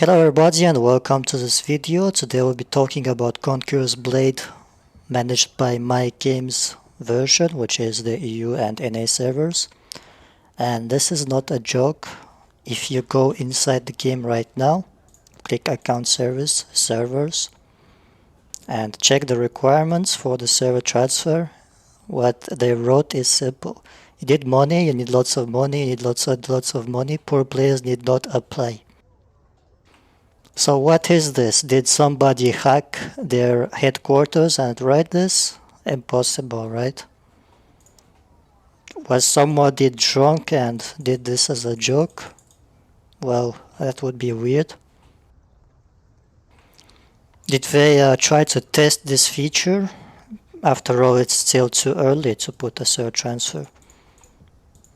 Hello everybody and welcome to this video. Today we'll be talking about Conqueror's Blade managed by My.Games version, which is the EU and NA servers. And this is not a joke. If you go inside the game right now, click Account Service, Servers, and check the requirements for the server transfer, what they wrote is simple. You need money, you need lots of money, you need lots of money. Poor players need not apply. So what is this? Did somebody hack their headquarters and write this? Impossible, right? Was somebody drunk and did this as a joke? Well, that would be weird. Did they try to test this feature? After all, it's still too early to put a server transfer.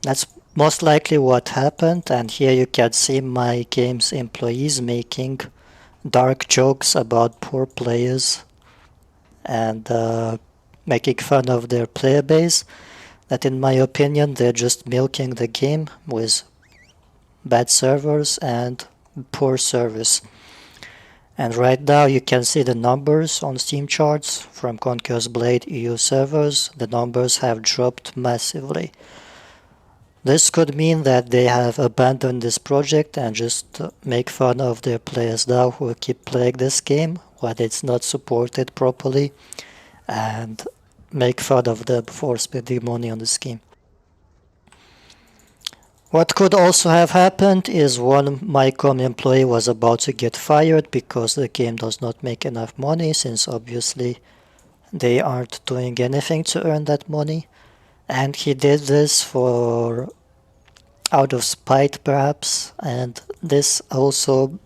That's most likely what happened, and here you can see My.Games employees making dark jokes about poor players and making fun of their player base, that in my opinion they're just milking the game with bad servers and poor service. And right now you can see the numbers on Steam charts from Conqueror's Blade EU servers. The numbers have dropped massively. This could mean that they have abandoned this project and just make fun of their players now who keep playing this game when it's not supported properly, and make fun of them for spending money on this game. What could also have happened is one My.Com employee was about to get fired because the game does not make enough money, since obviously they aren't doing anything to earn that money. And he did this for out of spite perhaps, and this also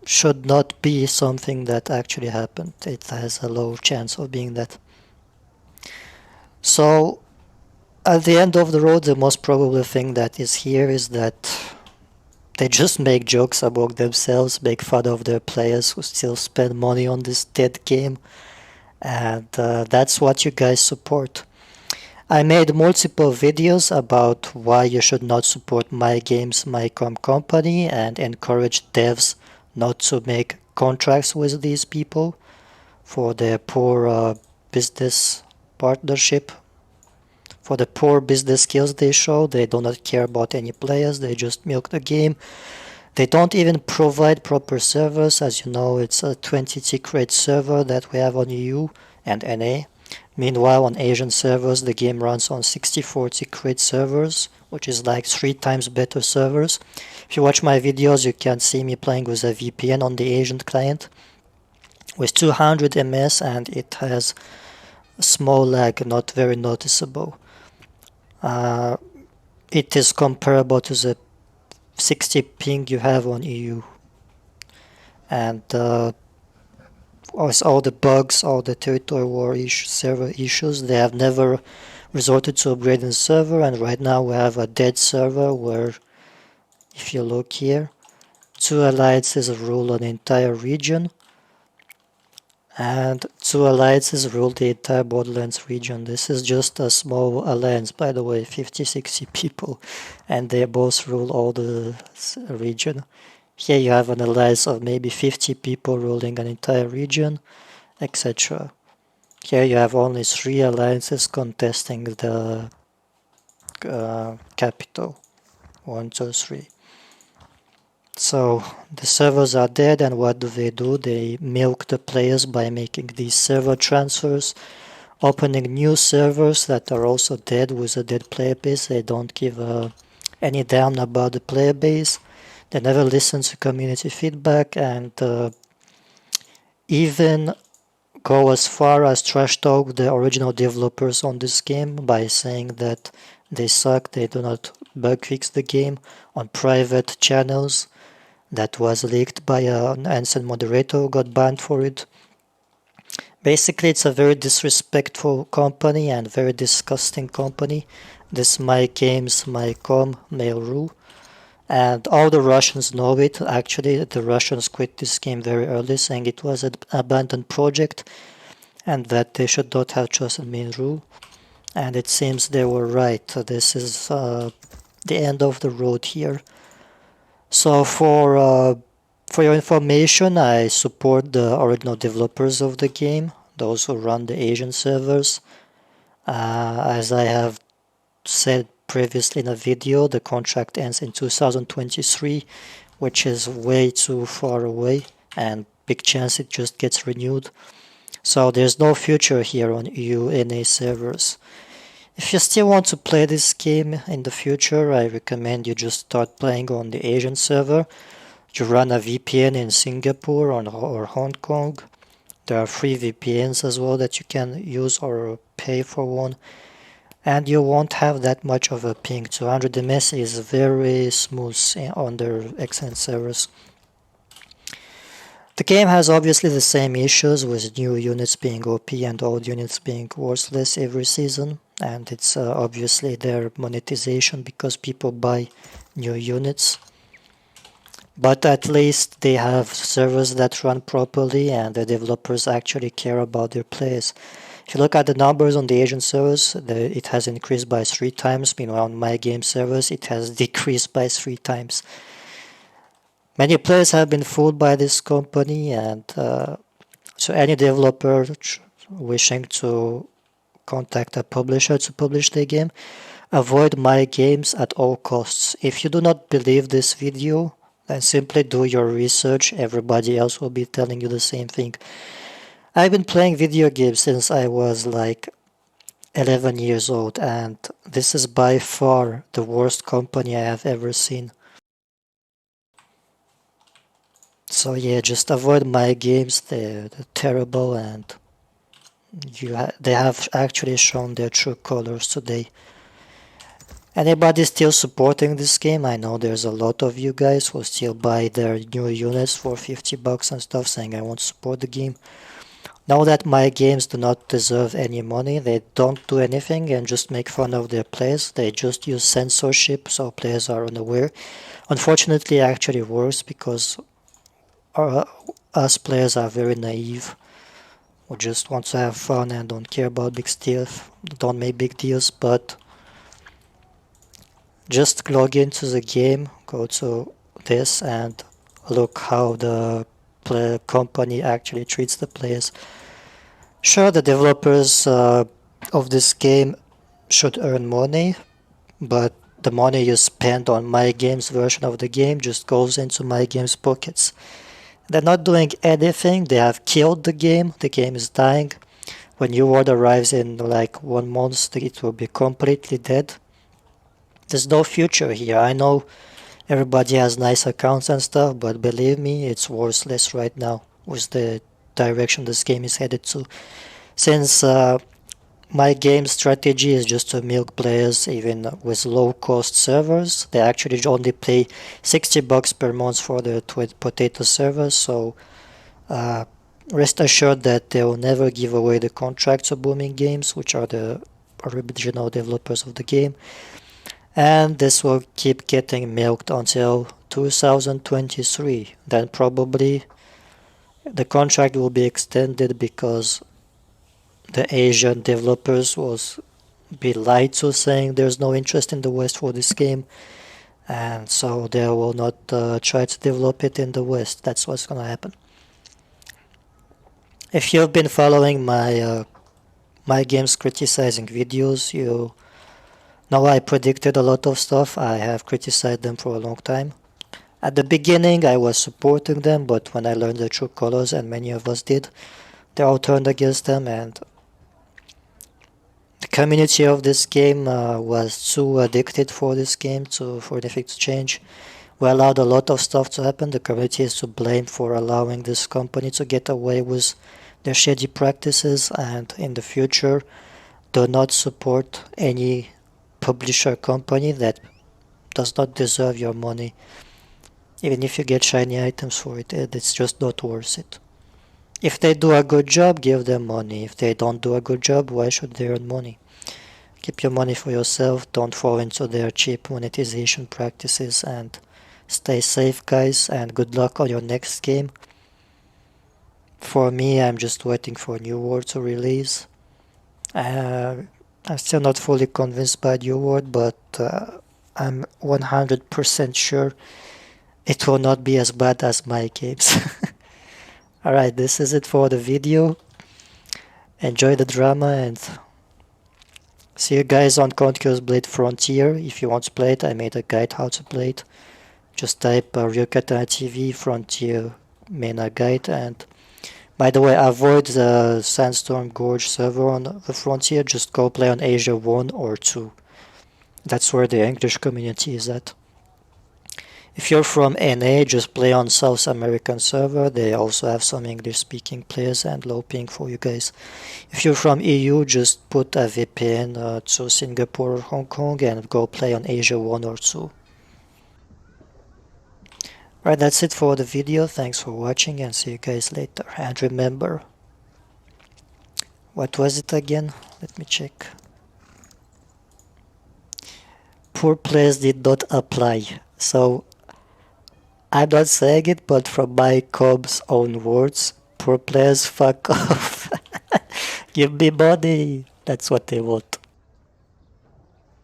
should not be something that actually happened. It has a low chance of being that. So at the end of the road, the most probable thing that is here is that they just make jokes among themselves, make fun of their players who still spend money on this dead game, and that's what you guys support. I made multiple videos about why you should not support My.Games, My.Com company, and encourage devs not to make contracts with these people for their poor business partnership. For the poor business skills they show, they do not care about any players, they just milk the game. They don't even provide proper servers. As you know, it's a 20 crate server that we have on EU and NA. Meanwhile, on Asian servers, the game runs on 60-40 crate servers, which is like 3 times better servers. If you watch my videos, you can see me playing with a VPN on the Asian client with 200 ms, and it has a small lag, not very noticeable. It is comparable to the 60 ping you have on EU. And with all the bugs, all the territory war server issues, they have never resorted to upgrading the server, and right now we have a dead server where, if you look here, 2 alliances rule an entire region, and 2 alliances rule the entire Borderlands region. This is just a small alliance, by the way, 50-60 people, and they both rule all the region. Here you have an alliance of maybe 50 people ruling an entire region, etc. Here you have only 3 alliances contesting the capital. 1, 2, 3. So the servers are dead, and what do? They milk the players by making these server transfers, opening new servers that are also dead with a dead player base. They don't give any damn about the player base. They never listen to community feedback, and even go as far as trash talk the original developers on this game by saying that they suck, they do not bug fix the game on private channels. That was leaked by an Anson moderator who got banned for it. Basically, it's a very disrespectful company and very disgusting company, this My.Games, My.Com, Mail.ru. And all the Russians know it. Actually, the Russians quit this game very early, saying it was an abandoned project and that they should not have chosen Mail.ru. And it seems they were right. This is the end of the road here. So for your information, I support the original developers of the game, those who run the Asian servers. As I have said previously in a video, the contract ends in 2023, which is way too far away, and big chance it just gets renewed. So there's no future here on UNA servers. If you still want to play this game in the future, I recommend you just start playing on the Asian server. You run a VPN in Singapore or Hong Kong. There are free VPNs as well that you can use or pay for one. And you won't have that much of a ping. 200 ms is very smooth on their excellent servers. The game has obviously the same issues with new units being OP and old units being worthless every season, and it's obviously their monetization because people buy new units. But at least they have servers that run properly and the developers actually care about their players. If you look at the numbers on the Asian servers, it has increased by 3 times. Meanwhile, on My.Game servers, it has decreased by 3 times. Many players have been fooled by this company, and so any developer wishing to contact a publisher to publish their game, avoid My.Games at all costs. If you do not believe this video, then simply do your research. Everybody else will be telling you the same thing. I've been playing video games since I was like 11 years old, and this is by far the worst company I have ever seen. So yeah, just avoid My.Games. They're terrible, and they have actually shown their true colors today. Anybody still supporting this game? I know there's a lot of you guys who still buy their new units for 50 bucks and stuff, saying I won't support the game. Know that My.Games do not deserve any money. They don't do anything and just make fun of their players. They just use censorship so players are unaware. Unfortunately, it actually works because us players are very naive. We just want to have fun and don't care about big stuff, don't make big deals, but just log into the game, go to this and look how the company actually treats the players. Sure, the developers of this game should earn money, but the money you spend on My.Games version of the game just goes into My.Games pockets. They're not doing anything, they have killed the game is dying. When your word arrives in like 1 month, it will be completely dead. There's no future here. I know everybody has nice accounts and stuff, but believe me, it's worthless right now with the direction this game is headed to. Since My.Game's strategy is just to milk players even with low cost servers. They actually only pay 60 bucks per month for the potato servers, so rest assured that they will never give away the contracts of Booming Games, which are the original developers of the game. And this will keep getting milked until 2023. Then probably the contract will be extended because the Asian developers will be lied to, saying there's no interest in the West for this game, and so they will not try to develop it in the West. That's what's gonna happen. If you've been following My.Games criticizing videos, you know I predicted a lot of stuff. I have criticized them for a long time. At the beginning, I was supporting them, but when I learned the true colors, and many of us did, they all turned against them, and the community of this game was too addicted for this game for anything to change. We allowed a lot of stuff to happen. The community is to blame for allowing this company to get away with their shady practices, and in the future, do not support any publisher company that does not deserve your money. Even if you get shiny items for it, it's just not worth it. If they do a good job, give them money. If they don't do a good job, why should they earn money? Keep your money for yourself, don't fall into their cheap monetization practices, and stay safe, guys, and good luck on your next game. For me, I'm just waiting for New World to release. I'm still not fully convinced by New World, but I'm 100% sure it will not be as bad as my games. Alright, this is it for the video. Enjoy the drama and see you guys on Conqueror's Blade Frontier. If you want to play it, I made a guide how to play it. Just type Ryokata TV Frontier MENA guide. And by the way, avoid the Sandstorm Gorge server on the Frontier. Just go play on Asia 1 or 2. That's where the English community is at. If you're from NA, just play on South American server. They also have some English speaking players and low ping for you guys. If you're from EU, just put a VPN to Singapore or Hong Kong and go play on Asia 1 or 2. Alright, that's it for the video. Thanks for watching and see you guys later. And remember, what was it again? Let me check. Poor players did not apply. So I'm not saying it, but from my com's own words, poor players fuck off. Give me money. That's what they want.